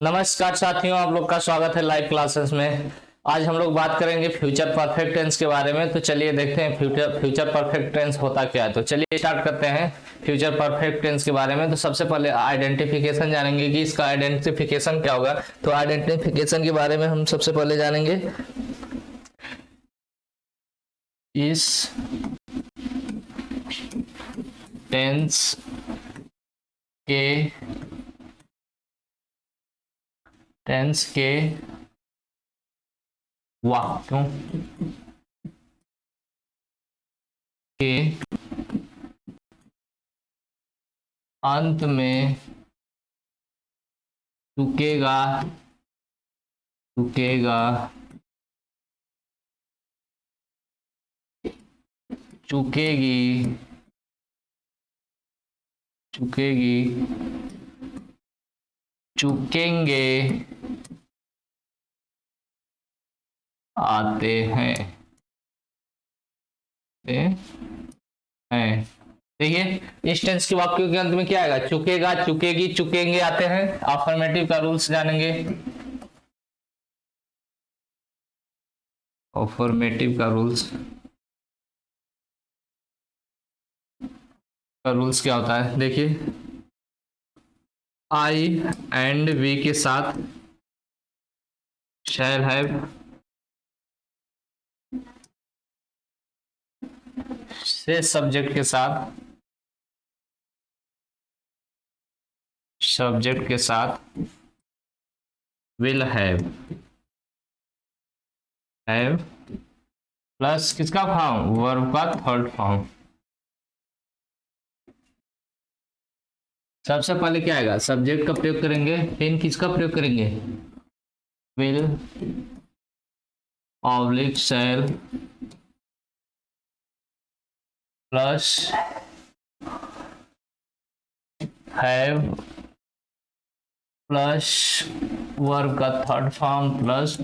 नमस्कार साथियों, आप लोग का स्वागत है लाइव क्लासेस में। आज हम लोग बात करेंगे फ्यूचर परफेक्ट टेंस के बारे में। तो चलिए देखते हैं फ्यूचर परफेक्ट टेंस होता क्या है। तो चलिए स्टार्ट करते हैं फ्यूचर परफेक्ट टेंस के बारे में। तो सबसे पहले आइडेंटिफिकेशन जानेंगे कि इसका आइडेंटिफिकेशन क्या होगा। तो आइडेंटिफिकेशन के बारे में हम सबसे पहले जानेंगे। इस टेंस के वाक्यों के अंत में चुकेगा चुकेगी चुकेंगे आते हैं देखिए इस टेंस के वाक्यों के अंत में क्या आएगा? चुकेगा, चुकेगी, चुकेंगे आते हैं। अफर्मेटिव का रूल्स जानेंगे। अफर्मेटिव का रूल्स क्या होता है? देखिए, आई एंड वी के साथ शैल हैव से सब्जेक्ट के साथ विल हैव प्लस किसका फॉर्म? वर्ब का थर्ड फॉर्म। सबसे पहले क्या आएगा? सब्जेक्ट का प्रयोग करेंगे, फिर किसका प्रयोग करेंगे? Will oblique shell plus have plus verb का थर्ड फॉर्म प्लस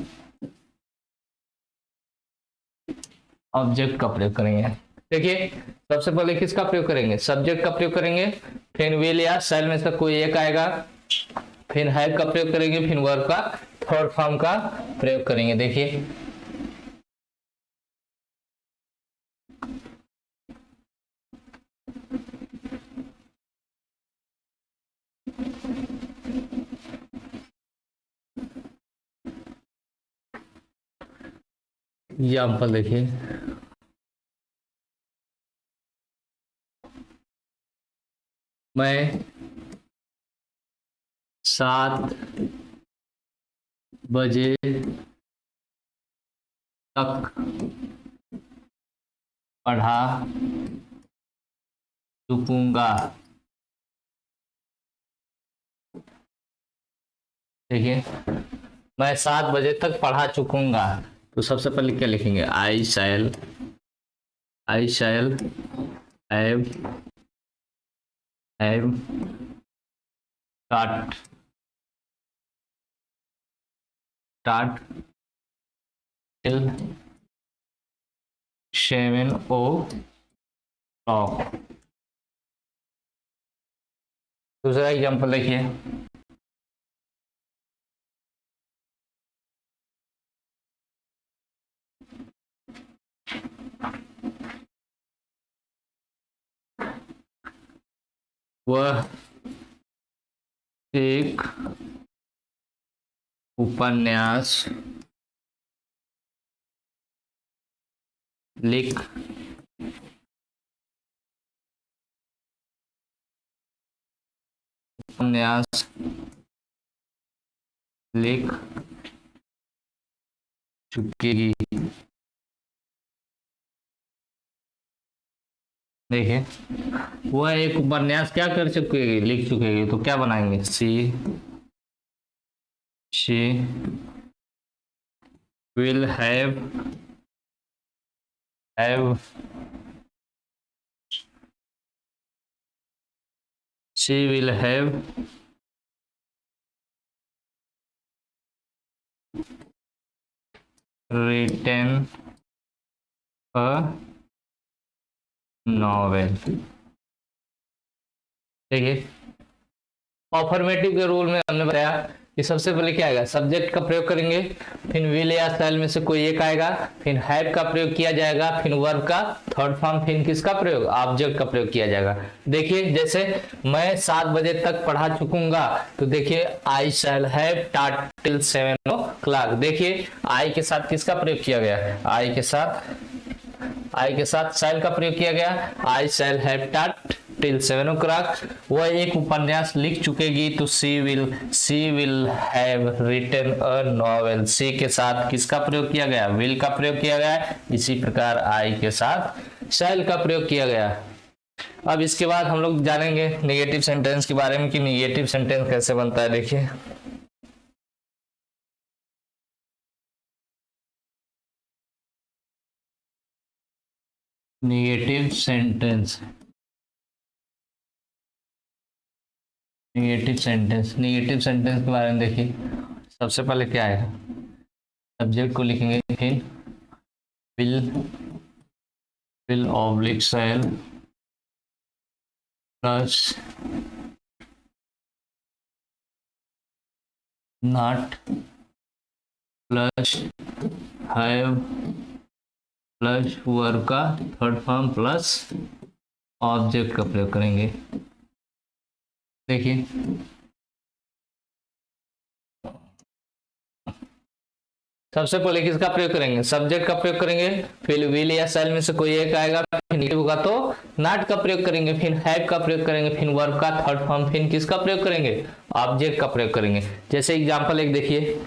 ऑब्जेक्ट का प्रयोग करेंगे। देखिए सबसे पहले किसका प्रयोग करेंगे? सब्जेक्ट का प्रयोग करेंगे, फिर विल या शैल में से कोई एक आएगा, फिर हैव का प्रयोग करेंगे, फिर वर्ब का थर्ड फॉर्म का प्रयोग करेंगे। देखिए एग्जाम्पल देखिए, मैं 7 बजे तक पढ़ा चुकूंगा। देखिए मैं 7 बजे तक पढ़ा चुकूंगा। तो सबसे पहले क्या लिखेंगे? I shall have start till 7 o'clock। दूसरा एग्जाम्पल देखिए, वह एक उपन्यास लिख चुकेगी। देखिए वह एक उपन्यास क्या कर चुकेगी? लिख चुकेगी। तो क्या बनाएंगे? She will have written a novel। देखिए अफर्मेटिव के रूल में हमने बताया ये सबसे पहले क्या आएगा, सब्जेक्ट का प्रयोग करेंगे, फिर विल या शैल में से कोई एक आएगा, फिर हैव का प्रयोग किया जाएगा, फिर वर्ब का थर्ड फॉर्म, फिर किसका प्रयोग, ऑब्जेक्ट का प्रयोग किया जाएगा। देखिए जैसे मैं 7 बजे तक पढ़ा चुकूंगा, तो देखिए I shall have taught till 7 o'clock। देखिए आई के साथ किसका प्रयोग किया गया है, आई के साथ शैल का प्रयोग किया गया, I shall have taught till 7 o'clock। वह एक उपन्यास लिख चुकेगी, तो she will have written a novel. She के साथ किसका प्रयोग किया गया, विल का प्रयोग किया गया। इसी प्रकार आई के साथ शैल का प्रयोग किया गया। अब इसके बाद हम लोग जानेंगे नेगेटिव सेंटेंस के बारे में कि नेगेटिव सेंटेंस कैसे बनता है। देखिए नेगेटिव सेंटेंस के बारे में देखिए, सबसे पहले क्या है, सब्जेक्ट को लिखेंगे, फिर will oblique shell plus not plus have plus verb का थर्ड फॉर्म प्लस ऑब्जेक्ट का प्रयोग करेंगे। देखिए सबसे पहले किसका प्रयोग करेंगे, सब्जेक्ट का प्रयोग करेंगे, फिर विल या शैल में से कोई एक आएगा, फिर नेगेटिव होगा तो नॉट का प्रयोग करेंगे, फिर हैव का प्रयोग करेंगे, फिर वर्ब का थर्ड फॉर्म, फिर किसका प्रयोग करेंगे, ऑब्जेक्ट का प्रयोग करेंगे। जैसे एग्जांपल एक देखिए,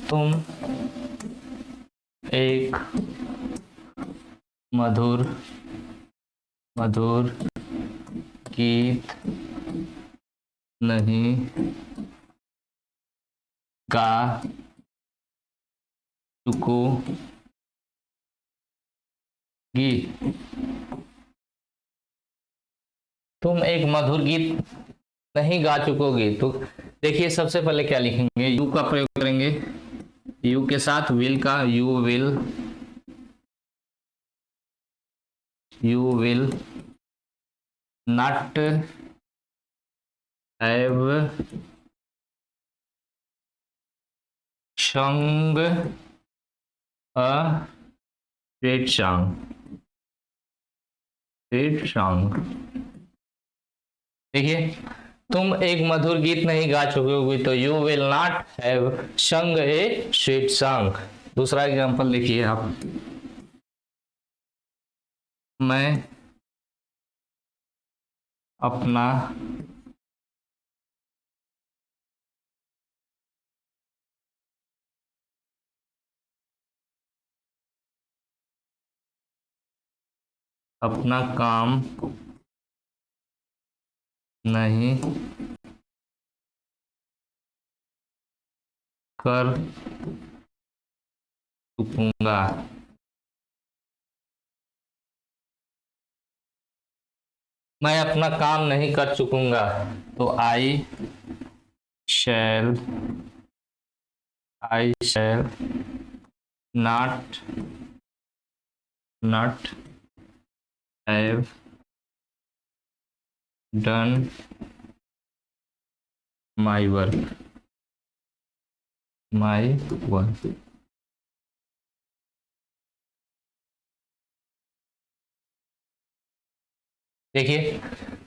तुम एक मधुर गीत नहीं गा चुकोगी। तुम एक मधुर गीत नहीं गा चुकोगी, तो देखिए सबसे पहले क्या लिखेंगे, यू का प्रयोग करेंगे, यू के साथ विल का, you will not have sung a sweet song। देखिए तुम एक मधुर गीत नहीं गा चुकोगी, तो you will not have sung A sweet song. दूसरा एग्जांपल लिखिए आप, मैं अपना काम नहीं कर चुकूंगा। मैं अपना काम नहीं कर चुकूंगा, तो I shall not have done my work. देखिए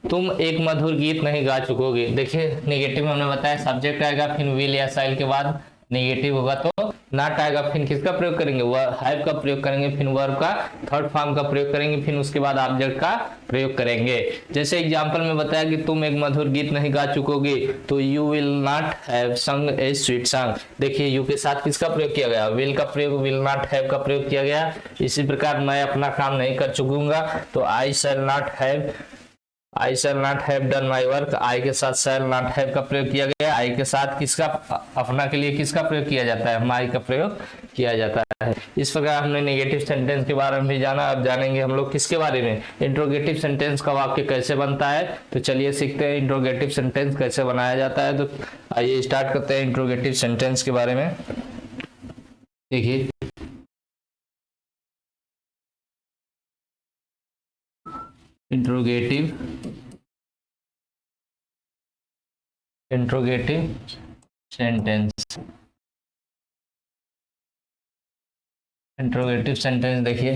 तुम एक मधुर गीत नहीं गा चुकोगे। देखिए नेगेटिव में हमने बताया सब्जेक्ट आएगा, फिर विल या शैल के बाद नेगेटिव होगा तो नॉट आएगा, फिर किसका प्रयोग करेंगे, हैव का प्रयोग करेंगे, फिर वर्ब का थर्ड फॉर्म का प्रयोग करेंगे, फिर उसके बाद ऑब्जेक्ट का प्रयोग करेंगे। जैसे एग्जांपल में बताया कि तुम एक मधुर गीत नहीं गा चुकोगे, तो यू विल नॉट हैव संग ए स्वीट सॉन्ग। देखिए यू के साथ किसका प्रयोग किया गया, विल का प्रयोग, विल नॉट हैव का प्रयोग किया गया। इसी प्रकार मैं अपना काम नहीं कर चुकूंगा, तो I shall not have done my work. I के साथ शैल नॉट हैव का प्रयोग किया गया। आई के साथ किसका, अपना के लिए किसका प्रयोग किया जाता है, माई का प्रयोग किया जाता है। इस प्रकार हमने नेगेटिव सेंटेंस के बारे में भी जाना। अब जानेंगे हम लोग किसके बारे में, इंट्रोगेटिव सेंटेंस का वाक्य कैसे बनता है। तो चलिए सीखते हैं इंट्रोगेटिव सेंटेंस कैसे बनाया जाता है। तो आइए स्टार्ट करते हैं इंट्रोगेटिव सेंटेंस के बारे में। देखिए इंट्रोगेटिव सेंटेंस, इंट्रोगेटिव सेंटेंस देखिए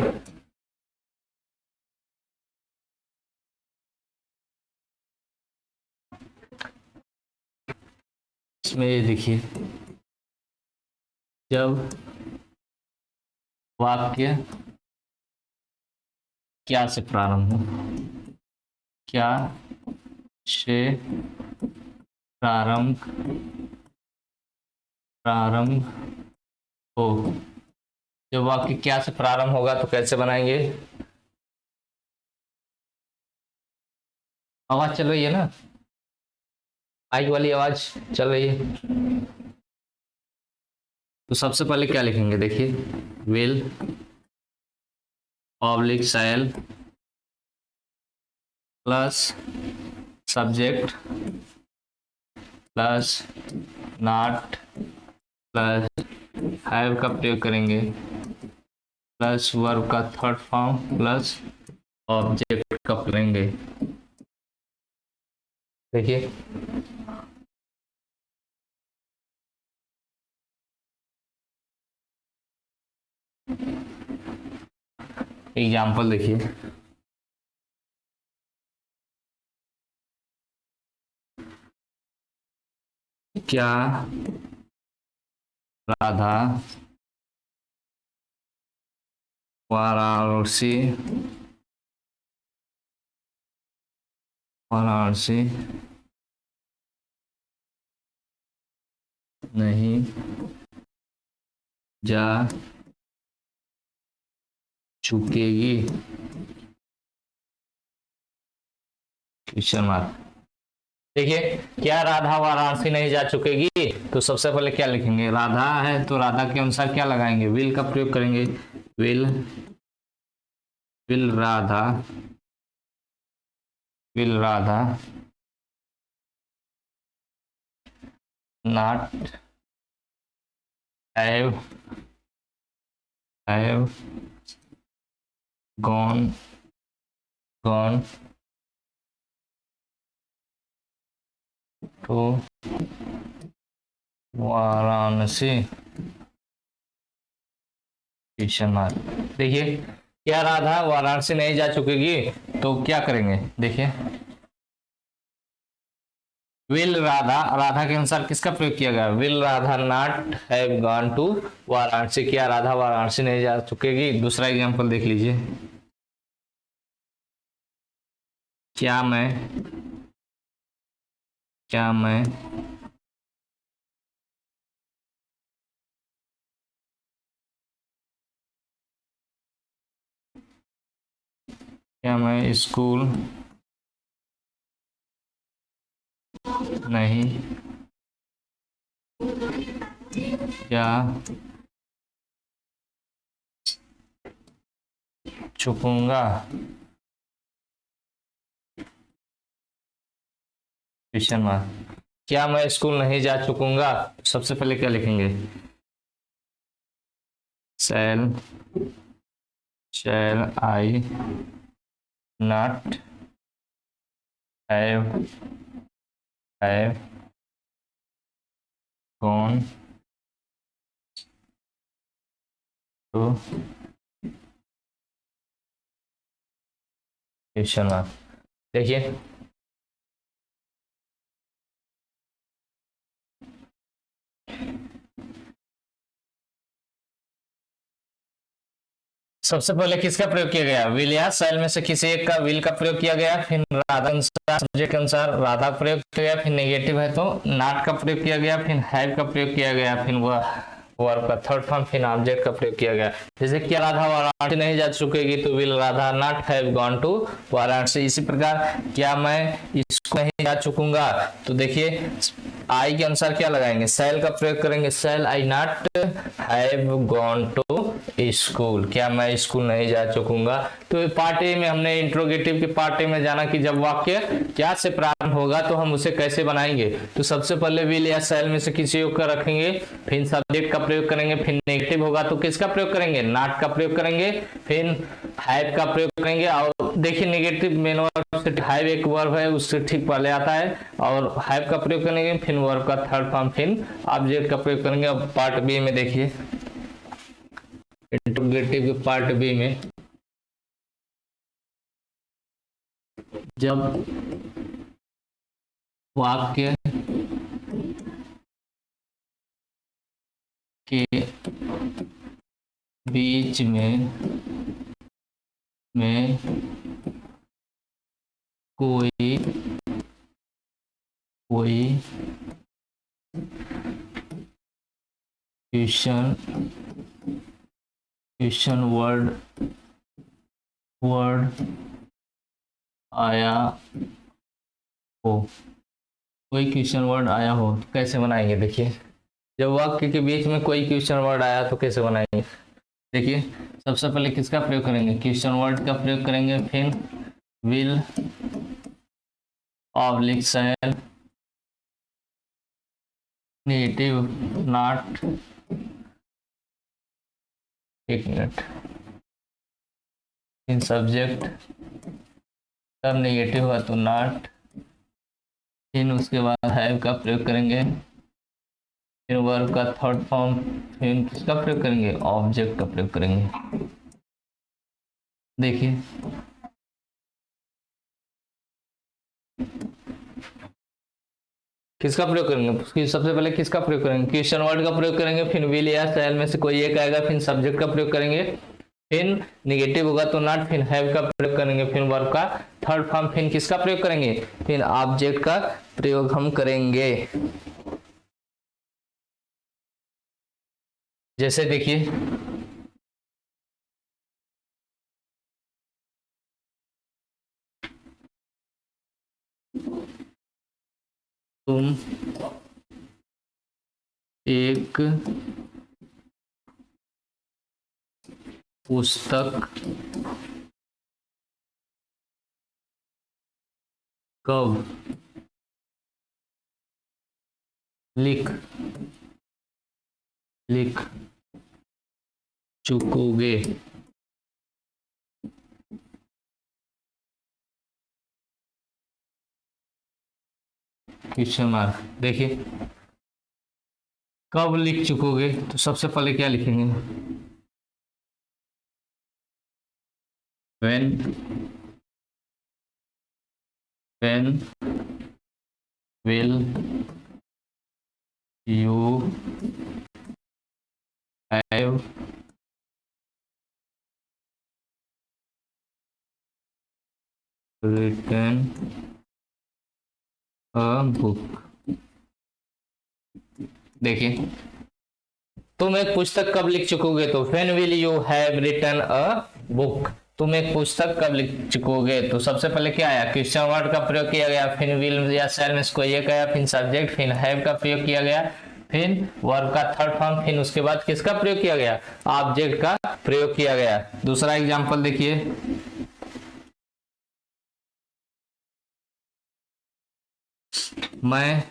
इसमें ये देखिए, जब वाक्य क्या से प्रारंभ हो, क्या से प्रारंभ हो, जब वाक्य क्या से प्रारंभ होगा तो कैसे बनाएंगे, आवाज चल रही है ना, माइक वाली आवाज चल रही है। तो सबसे पहले क्या लिखेंगे, देखिए will oblique shell plus subject plus not plus have का प्रयोग करेंगे प्लस वर्ब का थर्ड फॉर्म प्लस ऑब्जेक्ट का करेंगे। देखिए एग्जाम्पल देखिए, क्या राधा वाराणसी नहीं जा चुकेगी, क्वेश्चन मार्क। देखिए क्या राधा वाराणसी नहीं जा चुकेगी, तो सबसे पहले क्या लिखेंगे, राधा है तो राधा के अनुसार क्या लगाएंगे, विल का प्रयोग करेंगे, will Radha not have gone to Varanasi, question mark. देखिए क्या राधा वाराणसी नहीं जा चुकेगी, तो क्या करेंगे, देखिए विल राधा के अनुसार किसका प्रयोग किया गया, will Radha not have gone to Varanasi, क्या राधा वाराणसी नहीं जा चुकेगी। दूसरा एग्जांपल देख लीजिए, क्या मैं स्कूल नहीं जा चुकूंगा, क्वेश्चन मार्क। क्या मैं स्कूल नहीं जा चुकूंगा, सबसे पहले क्या लिखेंगे, shall I not have gone to, question mark. देखिए सबसे पहले किसका प्रयोग किया गया, विल या शैल में से किसी एक का विल का प्रयोग किया गया, फिर राधा अनुसार सब्जेक्ट के अनुसार राधा प्रयोग किया गया, फिर नेगेटिव है तो नॉट का प्रयोग किया गया, फिर हैव का प्रयोग किया गया, फिर वह वर्ब का थर्ड फॉर्म, फिर ऑब्जेक्ट का प्रयोग किया गया। जैसे क्या राधा वाराणसी नहीं जा चुकेगी, तो will Radha not have gone to Varanasi. इसी प्रकार क्या मैं इसको नहीं जा चुकूंगा, तो देखिए आई के अनुसार क्या लगाएंगे, सेल का प्रयोग करेंगे, shall I not have gone to school, क्या मैं स्कूल नहीं जा चुकूंगा। तो पार्ट ए में हमने इंट्रोगेटिव के पार्ट ए में जाना कि जब वाक्य क्या से प्रारंभ होगा तो हम उसे कैसे बनाएंगे। तो सबसे पहले विल या सेल में से किसी योग का रखेंगे, फिर सब्जेक्ट का प्रयोग करेंगे, फिर नेगेटिव होगा तो किसका प्रयोग करेंगे, नॉट का प्रयोग करेंगे, फिर हैव का प्रयोग करेंगे। और देखिए नेगेटिव मेन वर्ब से हैव एक वर्ब है उससे ठीक पहले आता है, और हैव का प्रयोग करेंगे, फिर वर्ब का थर्ड फॉर्म, फिर ऑब्जेक्ट का प्रयोग करेंगे। अब पार्ट बी में देखिए, इंट्रोगेटिव के पार्ट बी में जब वाक्य के बीच में कोई क्वेश्चन वर्ड आया हो, कोई क्वेश्चन वर्ड आया हो तो कैसे बनाएंगे। देखिए जब वाक्य के बीच में कोई क्वेश्चन वर्ड आया तो कैसे बनाएंगे। देखिए सबसे पहले किसका प्रयोग करेंगे, क्वेश्चन वर्ड का प्रयोग करेंगे, फिर will oblique shall negative not, एक मिनट, इन सब्जेक्ट तब नेगेटिव हुआ तो नॉट, फिर उसके बाद हैव का प्रयोग करेंगे, फिर वर्ब का थर्ड फॉर्म, फिर किसका प्रयोग करेंगे, ऑब्जेक्ट का प्रयोग करेंगे। देखिए किसका प्रयोग करेंगे, सबसे पहले किसका प्रयोग करेंगे, क्वेश्चन वर्ड का प्रयोग करेंगे, फिर विल या सेल में से कोई एक आएगा, फिर सब्जेक्ट का प्रयोग करेंगे, फिर नेगेटिव होगा तो नॉट, फिर हैव का प्रयोग करेंगे, फिर वर्ब का थर्ड फॉर्म, फिर किसका प्रयोग करेंगे, फिर ऑब्जेक्ट का प्रयोग हम करेंगे। जैसे देखिए तुम एक पुस्तक कब लिख चुकोगे, क्वेश्चन मार्क। देखिए कब लिख चुकोगे तो सबसे पहले क्या लिखेंगे, when will you have written a book। देखिए तुम एक पुस्तक कब लिख चुकोगे तो when will you have written a book, तुम एक पुस्तक कब लिख चुकोगे। तो सबसे पहले क्या आया, क्वेश्चन वर्ड का प्रयोग किया गया, फिर विल या सेल में कोई एक आया, फिर सब्जेक्ट, फिर हैव का प्रयोग किया गया, फिर वर्ब का थर्ड फॉर्म, फिर उसके बाद किसका प्रयोग किया गया, ऑब्जेक्ट का प्रयोग किया गया। दूसरा एग्जांपल देखिए, मैं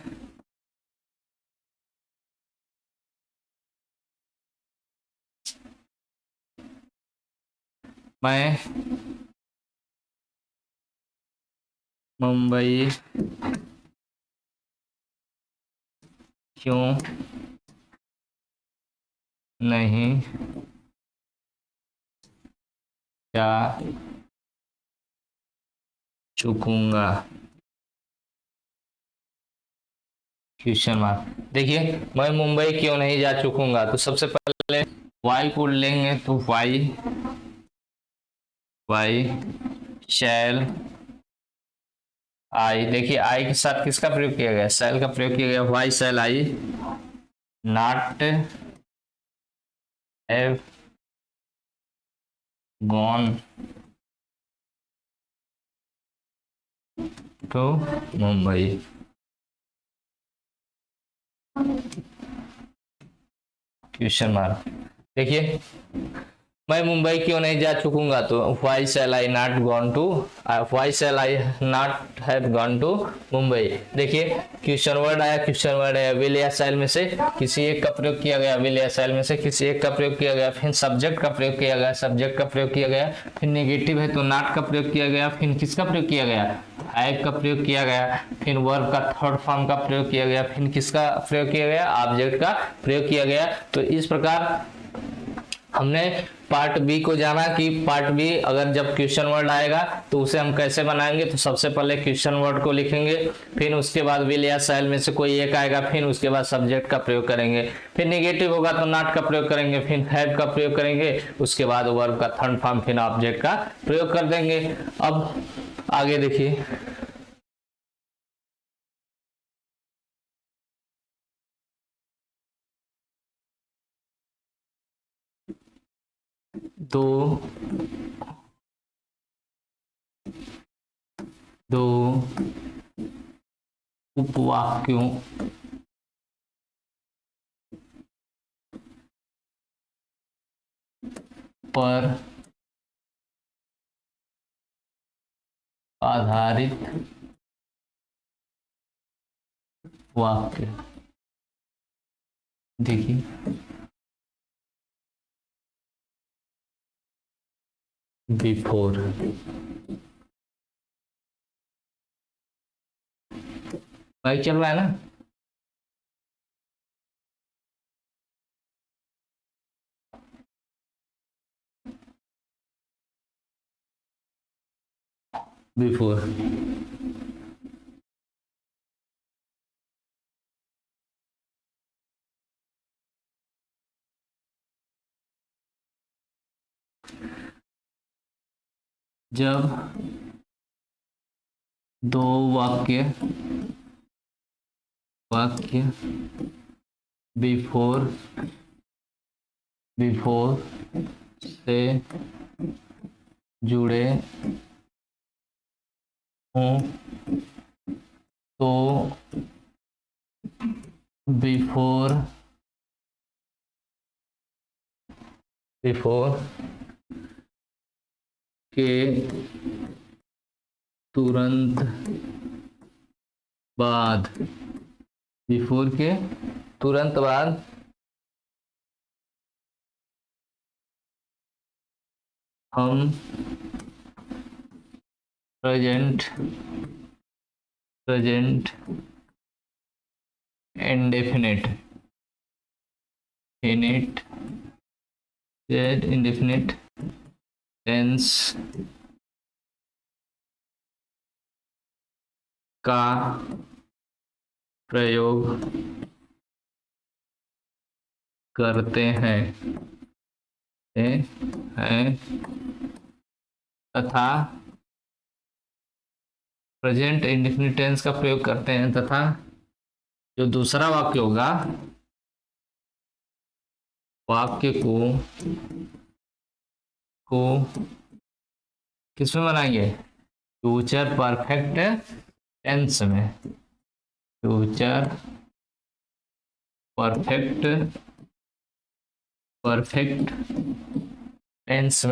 मुंबई क्यों नहीं जा चुकूंगा, क्वेश्चन मार्क। देखिए मैं मुंबई क्यों नहीं जा चुकूंगा तो सबसे पहले वाई को लेंगे तो वाई शैल आई। देखिए आई के साथ किसका प्रयोग किया गया, शैल का प्रयोग किया गया, why shall I not have gone to Mumbai. Question mark. देखिए, मैं मुंबई क्यों नहीं जा चुकूंगा, तो why shall I not gone to, why shall I not have gone to Mumbai. देखिए, क्वेश्चन वर्ड आया, क्वेश्चन वर्ड है विल या शैल में से किसी एक का प्रयोग किया गया, विल या शैल में से किसी एक का प्रयोग किया गया, फिर सब्जेक्ट का प्रयोग किया गया, सब्जेक्ट का प्रयोग किया गया, फिर नेगेटिव है तो नॉट का प्रयोग किया गया, फिर किसका प्रयोग किया गया, हैव का प्रयोग किया गया, फिर वर्ब का थर्ड फॉर्म का प्रयोग किया गया, फिर किसका प्रयोग किया गया, ऑब्जेक्ट का प्रयोग किया गया। तो इस प्रकार हमने पार्ट बी को जाना कि पार्ट बी अगर जब क्वेश्चन वर्ड आएगा तो उसे हम कैसे बनाएंगे। तो सबसे पहले क्वेश्चन वर्ड को लिखेंगे, फिर उसके बाद विल या शैल में से कोई एक आएगा, फिर उसके बाद सब्जेक्ट का प्रयोग करेंगे, फिर नेगेटिव होगा तो नॉट का प्रयोग करेंगे, फिर हैव का प्रयोग करेंगे, उसके बाद वर्ब का थर्ड फॉर्म, फिर ऑब्जेक्ट का प्रयोग कर देंगे। अब आगे देखिए, दो दो उपवाक्यों पर आधारित वाक्य। देखिए, बिफोर, बाइक चल रहा है ना, बिफोर, जब दो वाक्य वाक्य बिफोर बिफोर से जुड़े हों तो बिफोर बिफोर के तुरंत बाद, बिफोर के तुरंत बाद हम प्रेजेंट इंडेफिनिट इंडेफिनिट टेंस का प्रयोग करते हैं तथा प्रेजेंट इंडेफिनिट टेंस का प्रयोग करते हैं तथा जो दूसरा वाक्य होगा, वाक्य को किसमें बनाएंगे, फ्यूचर परफेक्ट टेंस में, फ्यूचर परफेक्ट टेंस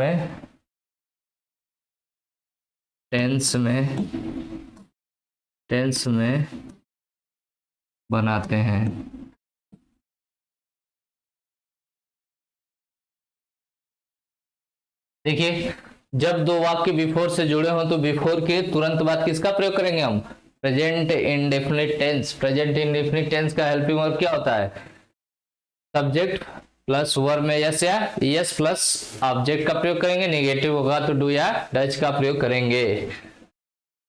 में बनाते हैं। देखिए, जब दो वाक्य बिफोर से जुड़े हों तो बिफोर के तुरंत बाद किसका प्रयोग करेंगे हम, present indefinite tense. Present indefinite tense का हेल्पिंग वर्ब क्या होता है, सब्जेक्ट प्लस वर्ब में यस या यस प्लस ऑब्जेक्ट का प्रयोग करेंगे, नेगेटिव होगा तो डू या डज का प्रयोग करेंगे।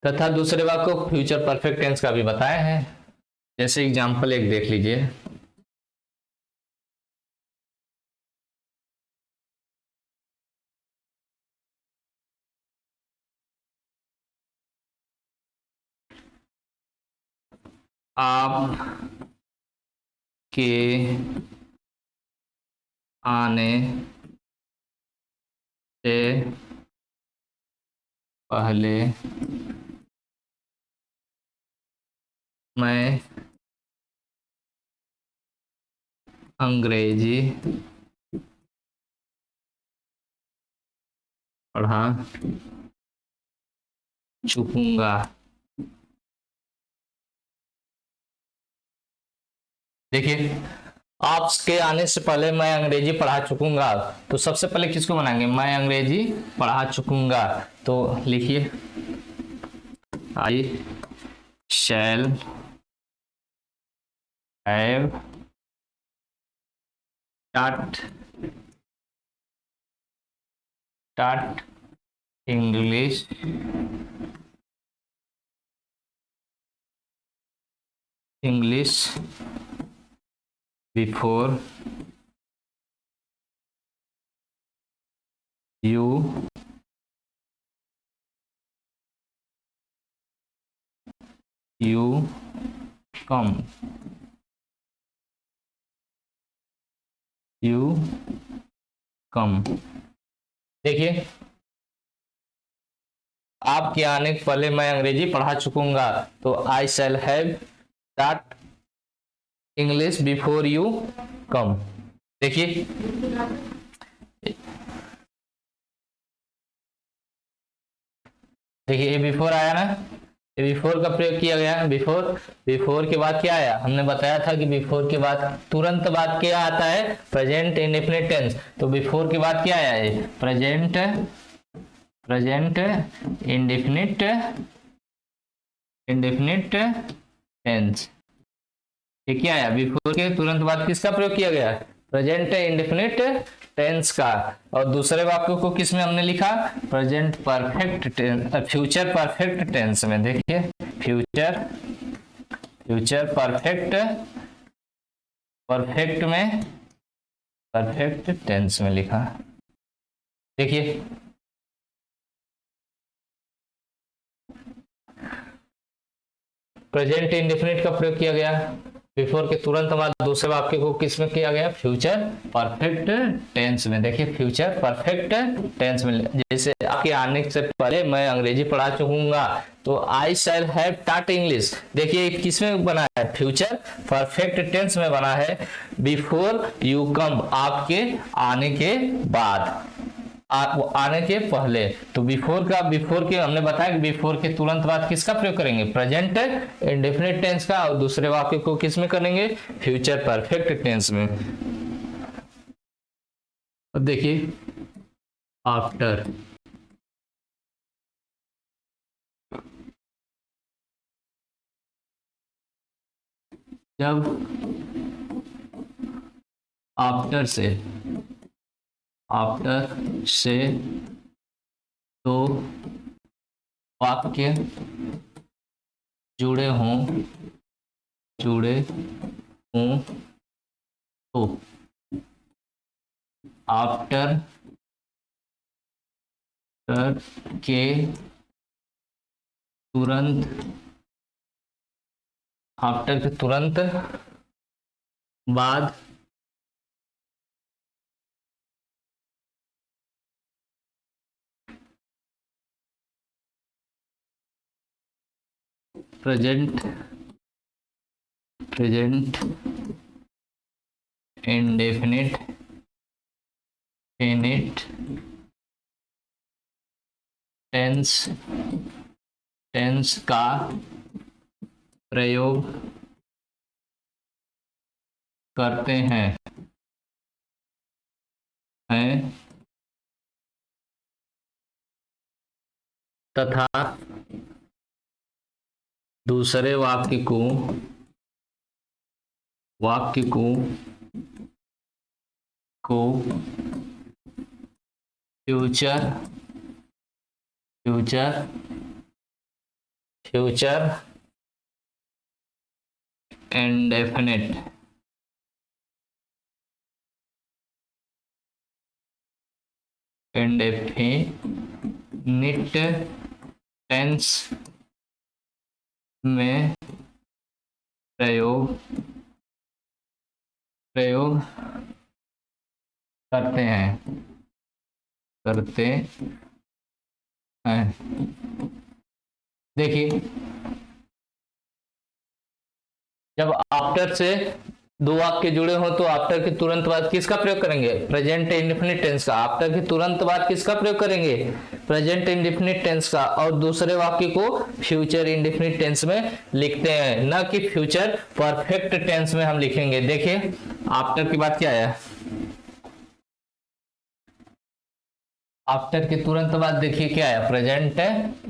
तथा दूसरे वाक्य को फ्यूचर परफेक्ट टेंस का भी बताया है, जैसे एग्जांपल एक देख लीजिए, आप के आने से पहले मैं अंग्रेजी पढ़ा चुकूंगा। देखिए, आपके आने से पहले मैं अंग्रेजी पढ़ा चुकूंगा, तो सबसे पहले किसको बनाएंगे, मैं अंग्रेजी पढ़ा चुकूंगा। तो लिखिए, I shall have taught English before you come। देखिए, आपके आने के पहले मैं अंग्रेजी पढ़ा चुकूंगा, तो I shall have taught English before you come. देखिए, ये बिफोर आया ना, ये बिफोर का प्रयोग किया गया। बिफोर के बाद क्या आया, हमने बताया था कि बिफोर के बाद तुरंत बाद क्या आता है, प्रेजेंट इंडेफिनिट टेंस। तो बिफोर के बाद क्या आया है, प्रेजेंट इंडेफिनिट टेंस। ये क्या आया, बिफोर के तुरंत बाद किसका प्रयोग किया गया, प्रेजेंट इंडेफिनिट टेंस का। और दूसरे वाक्य को किस में हमने लिखा, present perfect tense, future perfect tense में। देखिए, फ्यूचर परफेक्ट टेंस में लिखा। देखिए, प्रेजेंट इंडेफिनिट का प्रयोग किया गया, बिफोर के तुरंत बाद दूसरे वाक्य को किस में किया गया, फ्यूचर परफेक्ट टेंस में। देखिए, फ्यूचर परफेक्ट टेंस में, जैसे आपके आने से पहले मैं अंग्रेजी पढ़ा चुकूंगा, तो I shall have taught English. देखिए, किस में बना है, फ्यूचर परफेक्ट टेंस में बना है, बिफोर यू कम, आपके आने के बाद, आने के पहले। तो बिफोर के हमने बताया कि बिफोर के तुरंत बाद किसका प्रयोग करेंगे, प्रेजेंट इंडेफिनिट टेंस का, और दूसरे वाक्य को किस में करेंगे, फ्यूचर परफेक्ट टेंस में। अब देखिए, आफ्टर, जब आफ्टर से तो वाक्य जुड़े हों तो आफ्टर के तुरंत बाद प्रेजेंट इंडेफिनिट टेंस का प्रयोग करते हैं तथा दूसरे वाक्य को फ्यूचर इंडेफिनिट टेंस में प्रयोग करते हैं। देखिए, जब आफ्टर से दो वाक्य जुड़े हो तो आफ्टर के तुरंत बाद किसका प्रयोग करेंगे? प्रेजेंट इंडेफिनिट टेंस का। आफ्टर के तुरंत बाद किसका प्रयोग करेंगे? प्रेजेंट इंडेफिनिट टेंस का। और दूसरे वाक्य को फ्यूचर इंडेफिनिट टेंस में लिखते हैं, न कि फ्यूचर परफेक्ट टेंस में हम लिखेंगे। देखिए आफ्टर की बात क्या है, आफ्टर के तुरंत बाद देखिए क्या है, प्रेजेंट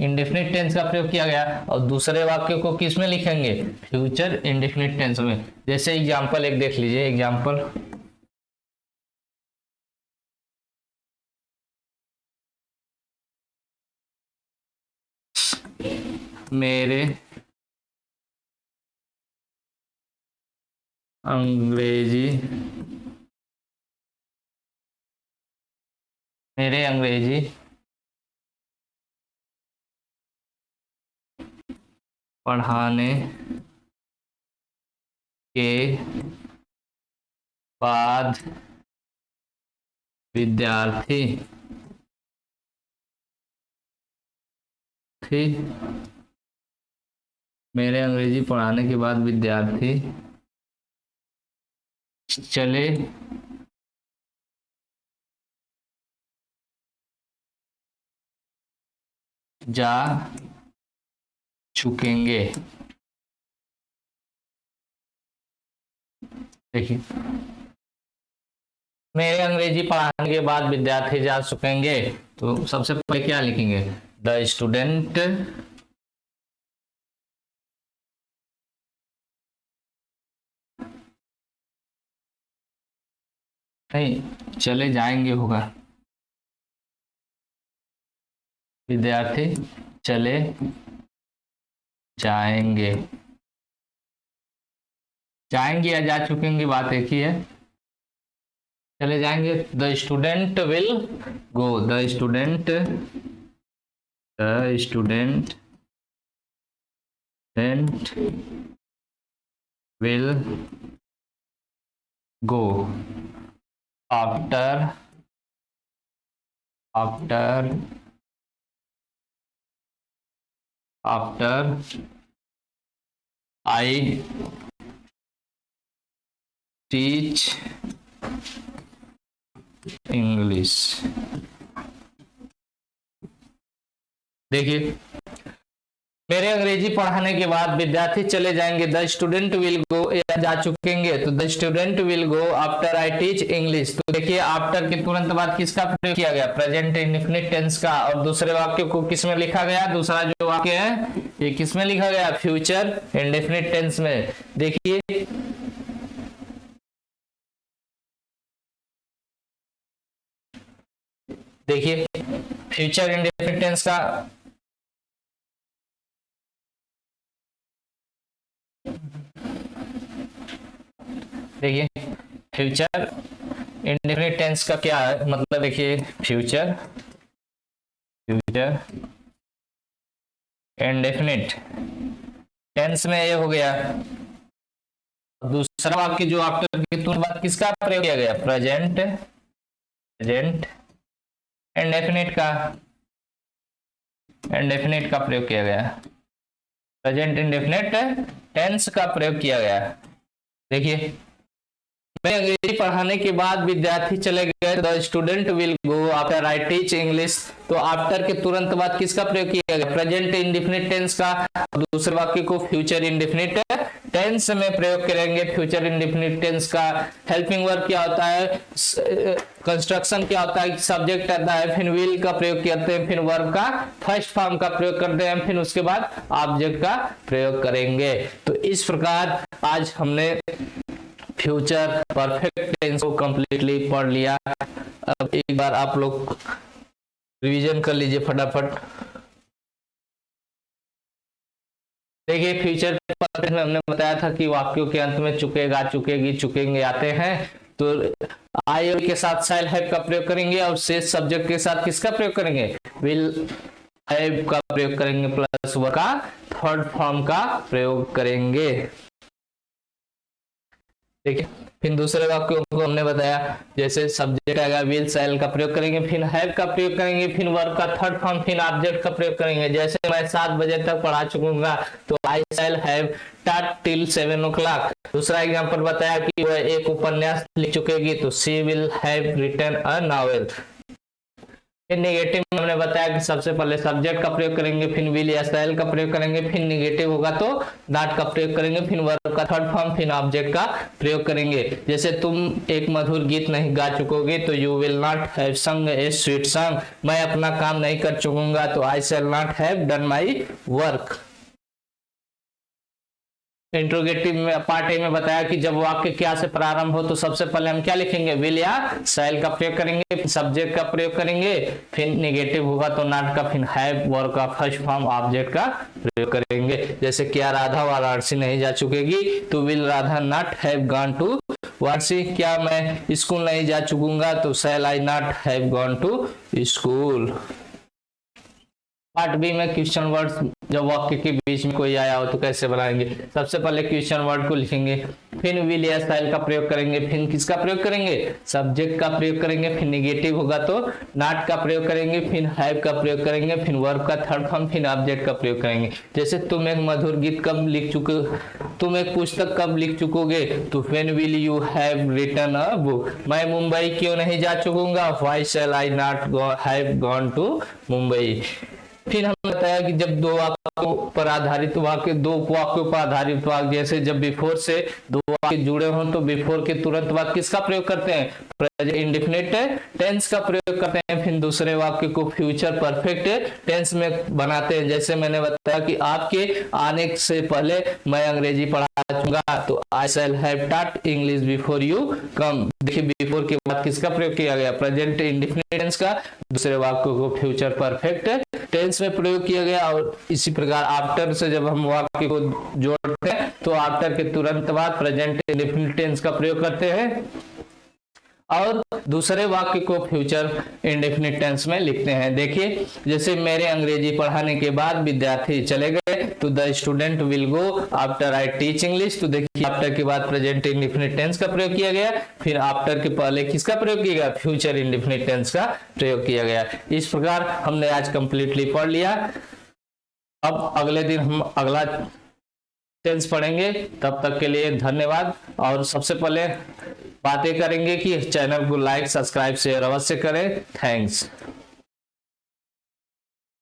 इंडेफिनिट टेंस का प्रयोग किया गया। और दूसरे वाक्य को किस में लिखेंगे? फ्यूचर इंडेफिनिट टेंस में। जैसे एग्जांपल एक देख लीजिए, एग्जांपल मेरे अंग्रेजी पढ़ाने के बाद विद्यार्थी मेरे अंग्रेजी पढ़ाने के बाद विद्यार्थी चले जा चुकेंगे। देखिए मेरे अंग्रेजी पढ़ाने के बाद विद्यार्थी जा चुकेंगे, तो सबसे पहले क्या लिखेंगे? द स्टूडेंट नहीं, चले जाएंगे होगा, विद्यार्थी चले जाएंगे। जाएंगे या जा चुकेंगे बात एक ही है। चले जाएंगे, the student will go, the student will go after I teach English। देखिए मेरे अंग्रेजी पढ़ाने के बाद विद्यार्थी चले जाएंगे, द स्टूडेंट विल गो, या जा चुकेंगे तो the student will go after I teach English. तो देखिए आफ्टर के तुरंत बाद किसका प्रयोग किया गया? प्रेजेंट इंडेफिनिट टेंस का। और दूसरे वाक्य को किसमें लिखा गया? दूसरा जो वाक्य है ये किसमें लिखा गया? फ्यूचर इंडेफिनिट टेंस में। देखिए फ्यूचर इंडेफिनिट टेंस का देखिए फ्यूचर इंडेफिनिट टेंस का क्या है मतलब? देखिए फ्यूचर इंडेफिनिट टेंस में ये हो गया। दूसरा वाक्य जो आफ्टर के तुरंत बाद किसका प्रयोग किया गया? प्रेजेंट इंडेफिनिट का प्रयोग किया गया, प्रेजेंट इंडेफिनिट टेंस का प्रयोग किया गया। देखिए मैं अंग्रेजी पढ़ाने के बाद विद्यार्थी चले गए, the student will go after I teach English. तो आफ्टर के तुरंत बाद किसका प्रयोग किया गया? प्रेजेंट इंडेफिनिट टेंस का। दूसरे वाक्य को फ्यूचर इंडेफिनिट टेंस में प्रयोग करेंगे। फ्यूचर इंडेफिनिट टेंस का हेल्पिंग वर्ब क्या होता है? कंस्ट्रक्शन क्या होता है? सब्जेक्ट आता है, फिर विल का प्रयोग करते हैं, फिर वर्ब का फर्स्ट फॉर्म का प्रयोग करते हैं, फिर उसके बाद ऑब्जेक्ट का प्रयोग करेंगे। तो इस प्रकार आज हमने फ्यूचर परफेक्ट टेंस को कंप्लीटली पढ़ लिया। अब एक बार आप लोग रिवीजन कर लीजिए फटाफट। देखिए फ्यूचर परफेक्ट में हमने बताया था कि वाक्यों के अंत में चुकेगा, चुकेगी, चुकेंगे आते हैं, तो आई के साथ शैल हैव का प्रयोग करेंगे और शेष सब्जेक्ट के साथ किसका प्रयोग करेंगे? विल हैव का प्रयोग करेंगे, प्लस वर्ब का थर्ड फॉर्म का प्रयोग करेंगे। देखिए फिर दूसरे वाक्यों को हमने बताया, जैसे सब्जेक्ट आएगा विल शैल का प्रयोग करेंगे, फिर हैव का प्रयोग करेंगे, फिर वर्ब का थर्ड फॉर्म, फिर ऑब्जेक्ट का प्रयोग करेंगे। जैसे मैं 7 बजे तक पढ़ा चुकूंगा तो I shall have taught till 7 o'clock। दूसरा एग्जांपल बताया कि वह एक उपन्यास लिख चुकेगी तो she will have written a novel. Negative में हमने बताया कि सबसे पहले सब्जेक्ट का प्रयोग करेंगे, फिर विल या शैल का प्रयोग करेंगे, फिर नेगेटिव होगा तो नॉट का प्रयोग करेंगे, फिर वर्ब का थर्ड फॉर्म, फिर ऑब्जेक्ट का प्रयोग करेंगे। जैसे तुम एक मधुर गीत नहीं गा चुकोगे तो you will not have sung a sweet song. मैं अपना काम नहीं कर चुकूंगा तो I shall not have done my work. Interrogative में पार्ट ए में बताया कि जब वाक्य क्या से प्रारंभ हो तो सबसे पहले हम क्या लिखेंगे, विल या शैल का प्रयोग करेंगे, सब्जेक्ट का प्रयोग करेंगे, फिर नेगेटिव होगा तो नॉट का, फिर हैव वर्ब का फर्स्ट फॉर्म ऑब्जेक्ट का प्रयोग करेंगे। जैसे क्या राधा वाराणसी नहीं जा चुकेगी तो will Radha not have gone to Varanasi. क्या मैं स्कूल नहीं जा चुकूंगा तो shall I not have gone to school. Part B में क्वेश्चन वर्ड्स, जब वाक्य के बीच में कोई आया हो तो कैसे बनाएंगे। सबसे पहले क्वेश्चन वर्ड को लिखेंगे, फिर विल या शैल का प्रयोग करेंगे, फिर किसका प्रयोग करेंगे, सब्जेक्ट का प्रयोग करेंगे, फिर नेगेटिव होगा तो नॉट का प्रयोग करेंगे, फिर हैव का प्रयोग करेंगे, फिर वर्ब का थर्ड फॉर्म, फिर ऑब्जेक्ट का प्रयोग करेंगे। जैसे तुम एक मधुर गीत कब लिख चुके, तुम एक पुस्तक कब लिख चुकोगे तो when will you have written a book. मैं मुंबई क्यों नहीं जा चुकूंगा, why shall I not have gone to Mumbai. फिर हमने बताया कि जब दो वाक्यों पर आधारित वाक्य, दो वाक्यों पर आधारित वाक्य, जैसे जब बिफोर से दो वाक्य जुड़े हों तो बिफोर के तुरंत बाद किसका प्रयोग करते हैं, प्रेजेंट इंडेफिनिट टेंस का प्रयोग करते हैं। फिर दूसरे वाक्य को फ्यूचर परफेक्ट टेंस में बनाते हैं। जैसे मैंने बताया कि आपके आने से पहले मैं अंग्रेजी पढ़ा चुका तो I shall have taught English before you come. देखिए बिफोर के बाद किसका प्रयोग किया गया, प्रेजेंट इंडेफिनिट टेंस का। दूसरे वाक्य को फ्यूचर परफेक्ट टेंस में प्रयोग किया गया। और इसी प्रकार आफ्टर से जब हम वाक्य को जोड़ते हैं तो आफ्टर के तुरंत बाद प्रेजेंट इंडेफिनिट टेंस का प्रयोग करते हैं और दूसरे वाक्य को फ्यूचर इंडेफिनिट टेंस में लिखते हैं। देखिए जैसे मेरे अंग्रेजी पढ़ाने के बाद विद्यार्थी चले गए तो the student will go after I teach English. तो देखिए आफ्टर के बाद प्रेजेंट इंडेफिनिट टेंस का प्रयोग किया गया, फिर आफ्टर के पहले किसका प्रयोग किया गया, फ्यूचर इंडेफिनिट टेंस का प्रयोग किया गया। इस प्रकार हमने आज कंप्लीटली पढ़ लिया। अब अगले दिन हम अगला टेंस पढ़ेंगे, तब तक के लिए धन्यवाद। और सबसे पहले बातें करेंगे कि चैनल को लाइक सब्सक्राइब शेयर अवश्य करें। थैंक्स।